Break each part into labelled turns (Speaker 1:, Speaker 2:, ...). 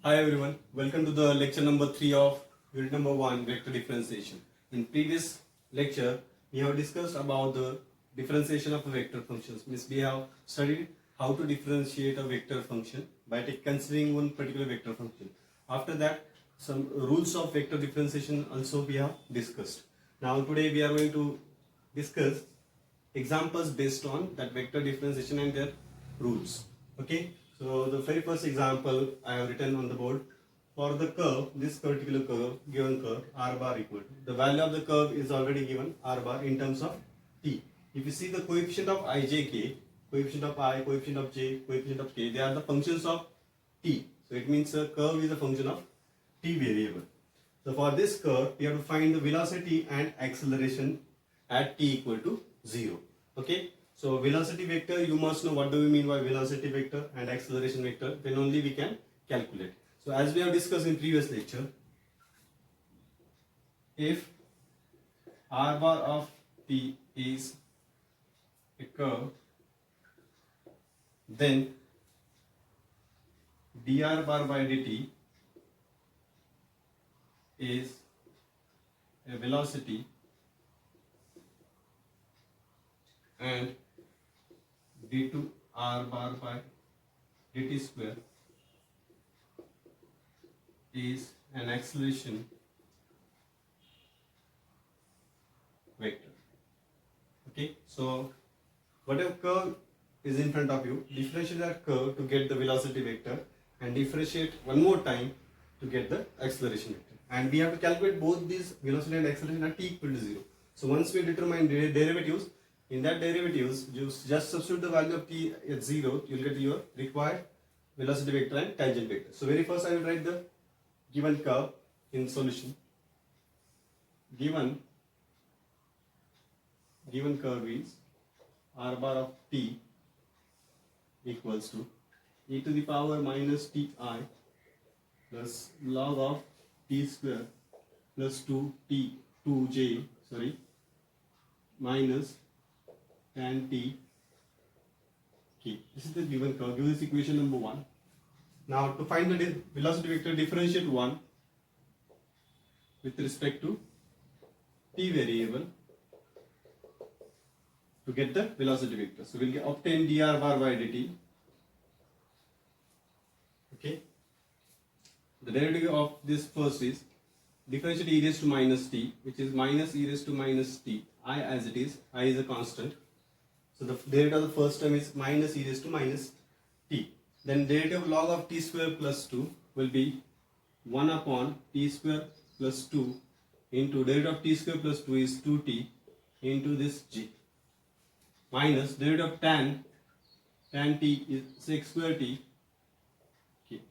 Speaker 1: Hi everyone, welcome to the lecture number 3 of unit number 1 vector differentiation. In previous lecture, we have discussed about the differentiation of the vector functions. Means we have studied how to differentiate a vector function by considering one particular vector function. After that, some rules of vector differentiation also we have discussed. Now today we are going to discuss examples based on that vector differentiation and their rules. Okay, so the very first example I have written on the board. For the curve, this particular curve, given curve r bar equal to, the value of the curve is already given r bar in terms of t. If you see the coefficient of I, j, k, coefficient of I, coefficient of j, coefficient of k, they are the functions of t. So it means a curve is a function of t variable. So for this curve, we have to find the velocity and acceleration at t equal to 0. Okay. So velocity vector, you must know what do we mean by velocity vector and acceleration vector. Then only we can calculate. So as we have discussed in previous lecture, if r bar of t is a curve, then dr bar by dt is a velocity and d2 r bar by dt square is an acceleration vector. Okay, so whatever curve is in front of you, differentiate that curve to get the velocity vector and differentiate one more time to get the acceleration vector. And we have to calculate both these velocity and acceleration at t equal to 0. So once we determine derivatives, in that derivatives, you just substitute the value of t at 0, you will get your required velocity vector and tangent vector. So very first I will write the given curve in solution. Given curve is r bar of t equals to e to the power minus ti plus log of t square plus 2j minus tan t k. This is the given curve. Give this equation number 1. Now to find the velocity vector, differentiate 1 with respect to t variable to get the velocity vector. So we'll obtain dr bar by dt. Okay. The derivative of this first is differentiate e raised to minus t, which is minus e raised to minus t. I as it is, I is a constant. So the derivative of the first term is minus e raised to minus t. Then derivative log of t square plus 2 will be 1 upon t square plus 2 into derivative of t square plus 2 is 2t into this j minus derivative of tan t is sec square t. Okay.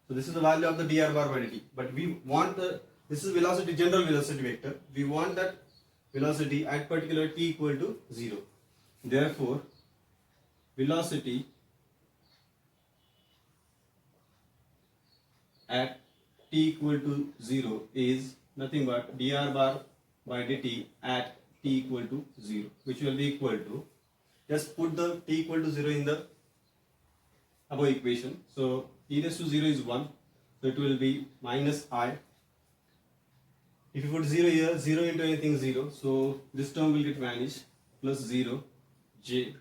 Speaker 1: So this is the value of the dr bar by dt. But we want this is velocity, general velocity vector. We want that velocity at particular t equal to 0. Therefore, velocity at t equal to 0 is nothing but dr bar by dt at t equal to 0, which will be equal to, just put the t equal to 0 in the above equation. So e raised to 0 is 1, so it will be minus I. If you put 0 here, 0 into anything 0, so this term will get vanished, plus 0 j,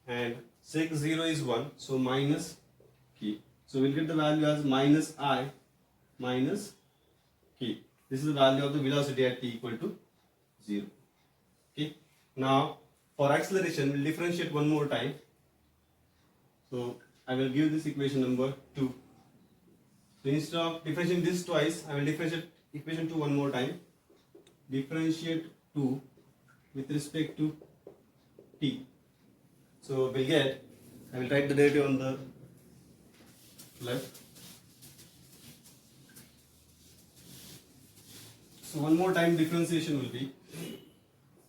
Speaker 1: and sec 0 is 1, so minus k. So we'll get the value as minus I minus k. This is the value of the velocity at t equal to 0. Okay. Now for acceleration, we'll differentiate one more time. So I will give this equation number 2. So instead of differentiating this twice, I will differentiate equation 2 one more time. Differentiate 2 with respect to t. So we'll get, I will write the derivative on the left. So one more time differentiation will be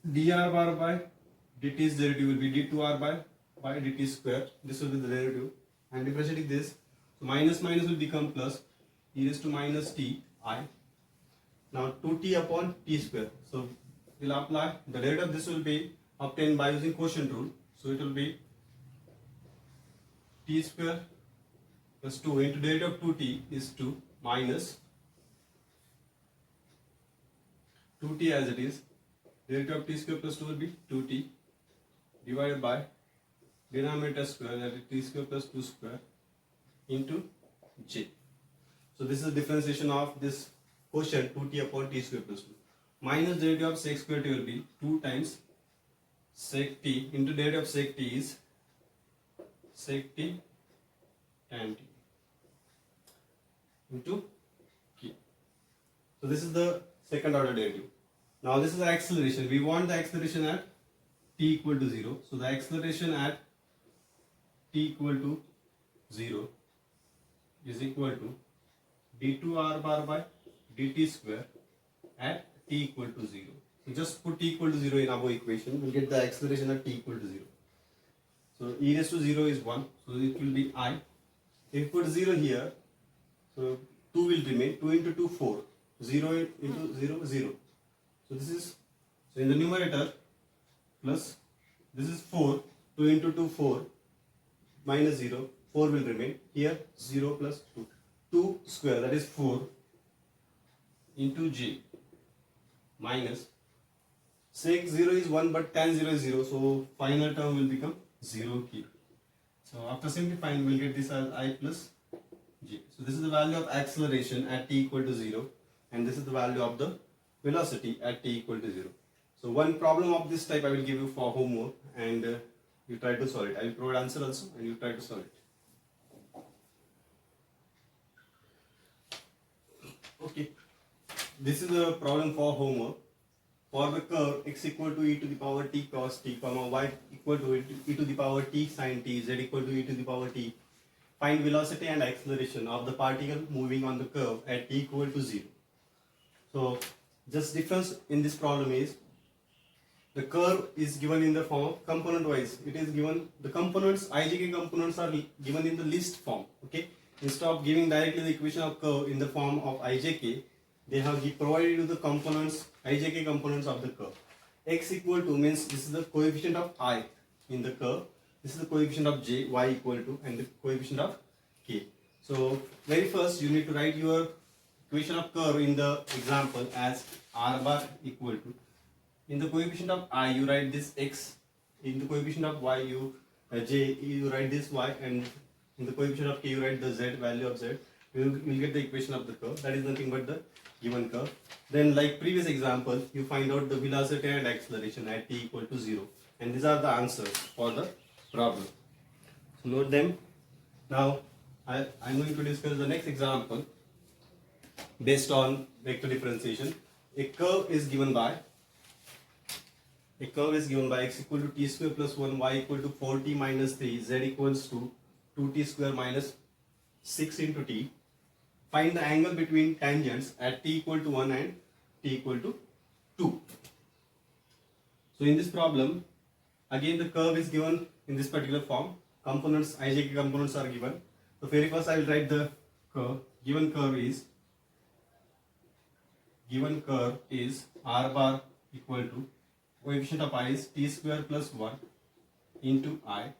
Speaker 1: dr bar by dt's derivative will be d2r by dt square. This will be the derivative. And differentiating this, so minus minus will become plus e raised to minus t I. Now 2t upon t square. So we'll apply the derivative of this will be obtained by using quotient rule. So it will be t square plus 2 into derivative of 2t is 2 minus 2t as it is. Derivative of t square plus 2 will be 2t divided by denominator square, that is t square plus 2 square into j. So this is the differentiation of this quotient 2t upon t square plus 2. Minus derivative of sec square t will be 2 times sec t into derivative of sec t is sec t tan t into k. So this is the second order derivative. Now this is the acceleration. We want the acceleration at t equal to 0. So the acceleration at t equal to 0 is equal to d2 r bar by dt square at t equal to 0. So just put t equal to 0 in our equation. We'll get the acceleration at t equal to 0. So e raised to 0 is 1. So it will be I. If you put 0 here, so 2 will remain. 2 into 2, 4. 0 into 0, 0. So this is, so in the numerator, plus, this is 4. 2 into 2, 4. Minus 0. 4 will remain. Here, 0 plus 2. 2 square, that is 4. Into j. Minus. Sec 0 is 1, but tan 0 is 0. So final term will become 0 here. So after simplifying, we'll get this as I plus j. So this is the value of acceleration at t equal to 0, and this is the value of the velocity at t equal to 0. So one problem of this type I will give you for homework, and you try to solve it. I will provide answer also, and you try to solve it. Okay. This is the problem for homework. For the curve x equal to e to the power t cos t, comma y equal to e to the power t sin t, z equal to e to the power t, find velocity and acceleration of the particle moving on the curve at t equal to 0. So just difference in this problem is the curve is given in the form of component wise. It is given, the components, ijk components are given in the list form. Okay, instead of giving directly the equation of curve in the form of ijk, they have provided you the components, ijk components of the curve. X equal to means this is the coefficient of I in the curve. This is the coefficient of j, y equal to, and the coefficient of k. So very first you need to write your equation of curve in the example as r bar equal to, in the coefficient of I you write this x, in the coefficient of y you j you write this y, and in the coefficient of k you write the z, value of z. You will get the equation of the curve. That is nothing but the given curve. Then like previous example, you find out the velocity and acceleration at t equal to 0, and these are the answers for the problem. So note them. Now I am going to discuss the next example based on vector differentiation. A curve is given by x equal to t square plus 1, y equal to 4t minus 3, z equals to 2t square minus 6 into t. Find the angle between tangents at t equal to 1 and t equal to 2. So in this problem, again the curve is given in this particular form. Components, ijk components are given. So very first I will write the curve. Given curve is r bar equal to, coefficient of I is t square plus 1 into I.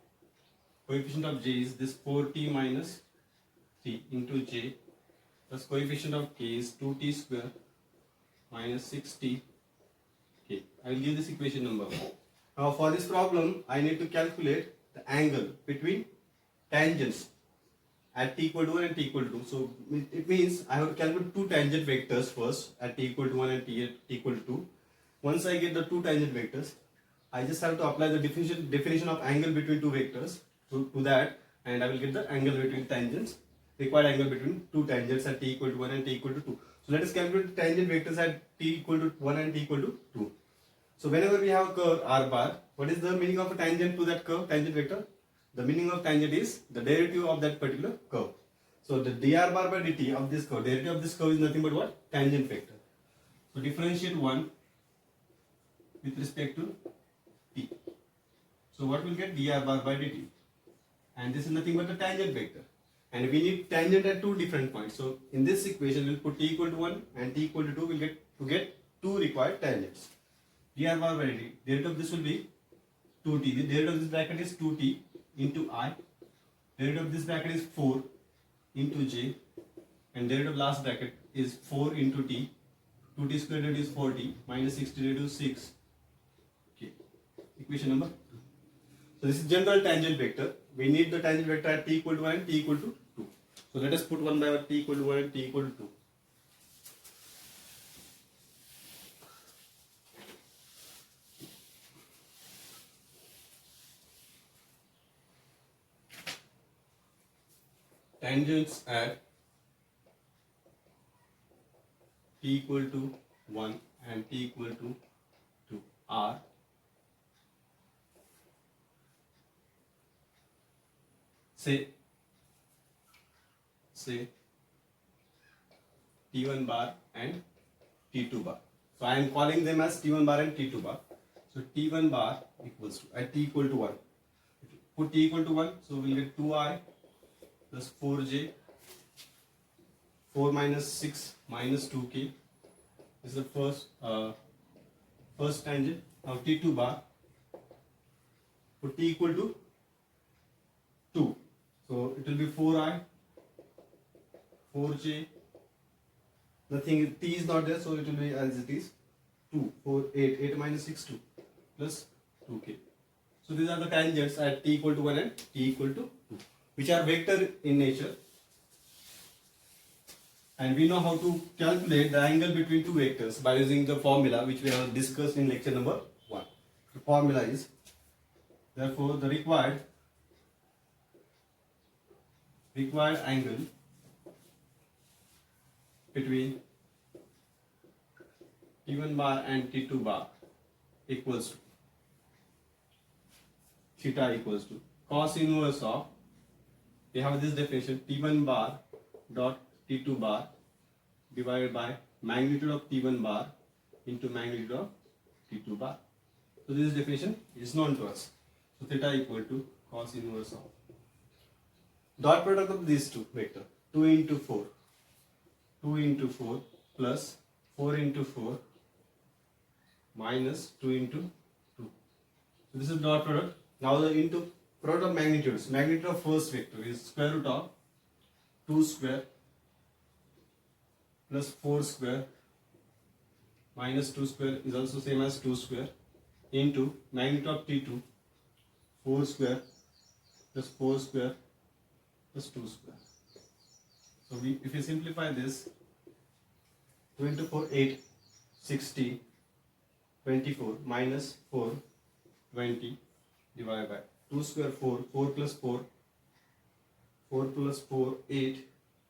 Speaker 1: Coefficient of j is this 4t minus t into j, plus coefficient of k is 2t square minus 6t k. I will give this equation number 1. Now for this problem, I need to calculate the angle between tangents at t equal to 1 and t equal to 2. So it means I have to calculate two tangent vectors first at t equal to 1 and t equal to 2. Once I get the two tangent vectors, I just have to apply the definition of angle between two vectors to that, and I will get the angle between tangents, required angle between two tangents at t equal to 1 and t equal to 2. So let us calculate tangent vectors at t equal to 1 and t equal to 2. So whenever we have a curve r bar, what is the meaning of a tangent to that curve, tangent vector? The meaning of tangent is the derivative of that particular curve. So the dr bar by dt of this curve, derivative of this curve is nothing but what? Tangent vector. So differentiate 1 with respect to t. So what will get dr bar by dt? And this is nothing but the tangent vector. And we need tangent at two different points. So in this equation, we'll put t equal to 1 and t equal to 2. We'll get two required tangents. dr bar by dt. Derivative of this will be 2t. The derivative of this bracket is 2t into I. Derivative of this bracket is 4. into j, and derivative of last bracket is 4 into t. 2t square derivative is 4t minus 60 derivative is 6. Okay. Equation number 2. So this is general tangent vector. We need the tangent vector at t equal to 1 and t equal to 2. So let us put 1 by 1 t equal to 1 and t equal to 2. Tangents at t equal to 1 and t equal to 2 are say t1 bar and t2 bar. So I am calling them as t1 bar and t2 bar. So t1 bar equals to at t equal to 1. Put t equal to 1, so we'll get 2i plus 4j, 4 minus 6 minus 2k. This is the first tangent. Now t2 bar, put t equal to 2. So it will be 4i, 4j, nothing, t is not there, so it will be as it is 2, 4, 8, 8 minus 6, 2 plus 2k. So these are the tangents at t equal to 1 and t equal to 2, which are vector in nature. And we know how to calculate the angle between two vectors by using the formula which we have discussed in lecture number 1. The formula is, therefore, the required angle between t1 bar and t2 bar equals to theta equals to cos inverse of, we have this definition, t1 bar dot t2 bar divided by magnitude of t1 bar into magnitude of t2 bar. So this definition is known to us. So theta equal to cos inverse of dot product of these two vector, 2 into 4, 2 into 4 plus 4 into 4 minus 2 into 2. So this is dot product. Now the into product of magnitudes. Magnitude of first vector is square root of 2 square plus 4 square minus 2 square is also same as 2 square into magnitude of t2, 4 square plus 4 square plus 2 square. So if we simplify this, 2 into 4, 8, 60, 24 minus 4, 20 divided by 2 square 4, 4 plus 4, 4 plus 4, 8,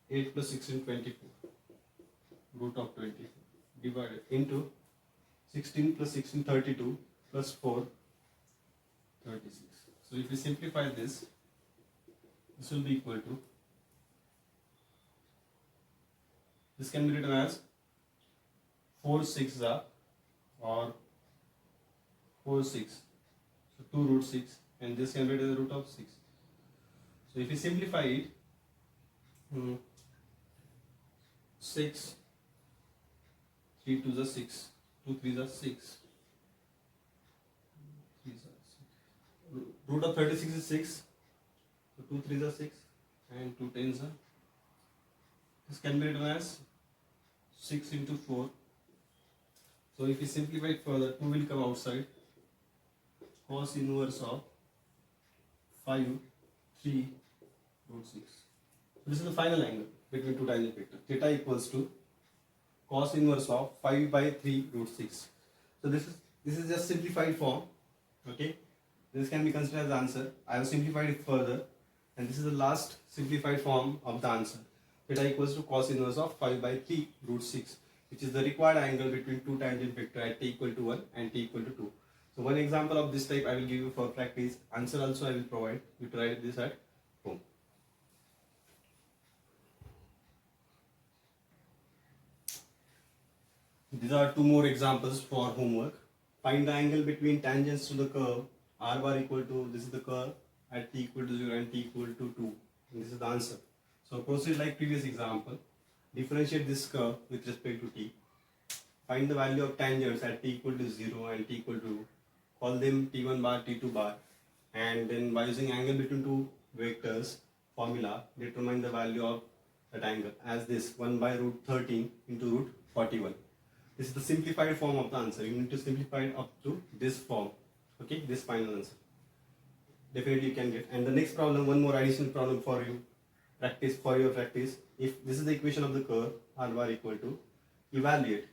Speaker 1: 8 plus 16, 24, root of 24 divided into 16 plus 16, 32 plus 4, 36. So if we simplify this, this will be equal to, this can be written as 4 6 or 4 6, so 2 root 6, and this can be written as the root of 6. So if we simplify it, 6, 3 2 is 6, 2 3 is 6, root of 36 is 6, so 2 3 is 6, and 2 10s are, this can be written as 6 into 4. So if we simplify it further, 2 will come outside, cos inverse of 5, 3, root 6. So this is the final angle between two tangent vectors. Theta equals to cos inverse of 5 by 3 root 6. So this is just simplified form. Okay, this can be considered as the answer. I have simplified it further, and this is the last simplified form of the answer. Theta equals to cos inverse of 5 by 3 root 6, which is the required angle between two tangent vector at t equal to 1 and t equal to 2. So one example of this type I will give you for practice. Answer also I will provide. You try this at home. These are two more examples for homework. Find the angle between tangents to the curve r bar equal to, this is the curve at t equal to 0 and t equal to 2. And this is the answer. So proceed like previous example. Differentiate this curve with respect to t. Find the value of tangents at t equal to 0 and t equal to 2. Call them t1 bar, t2 bar. And then by using angle between two vectors formula, determine the value of that angle as this 1 by root 13 into root 41. This is the simplified form of the answer. You need to simplify it up to this form. Okay, this final answer. Definitely you can get. And the next problem, one more additional problem for you. Practice for your practice. If this is the equation of the curve, r bar equal to, evaluate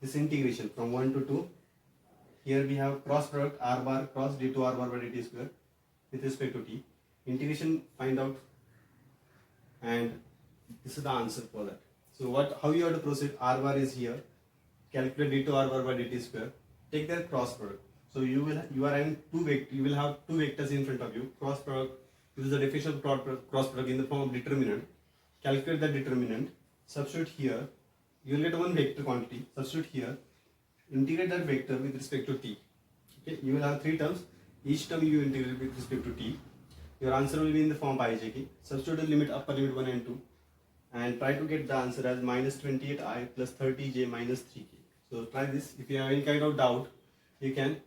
Speaker 1: this integration from 1 to 2. Here we have cross product r bar cross d2 r bar by dt square with respect to t. Integration find out, and this is the answer for that. So how you have to proceed? R bar is here. Calculate d2 r bar by dt square. Take their cross product. So you are having you will have two vectors in front of you. Cross product. This is the definition of cross product in the form of determinant. Calculate the determinant. Substitute here. You will get one vector quantity. Substitute here. Integrate that vector with respect to t. Okay. You will have three terms. Each term you integrate with respect to t. Your answer will be in the form of ijk. Substitute the limit upper limit 1 and 2. And try to get the answer as minus 28i plus 30j minus 3k. So try this. If you have any kind of doubt, you can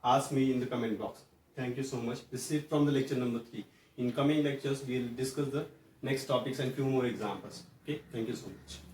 Speaker 1: ask me in the comment box. Thank you so much. This is it from the lecture number 3. In coming lectures, we will discuss the next topics and few more examples. Okay, thank you so much.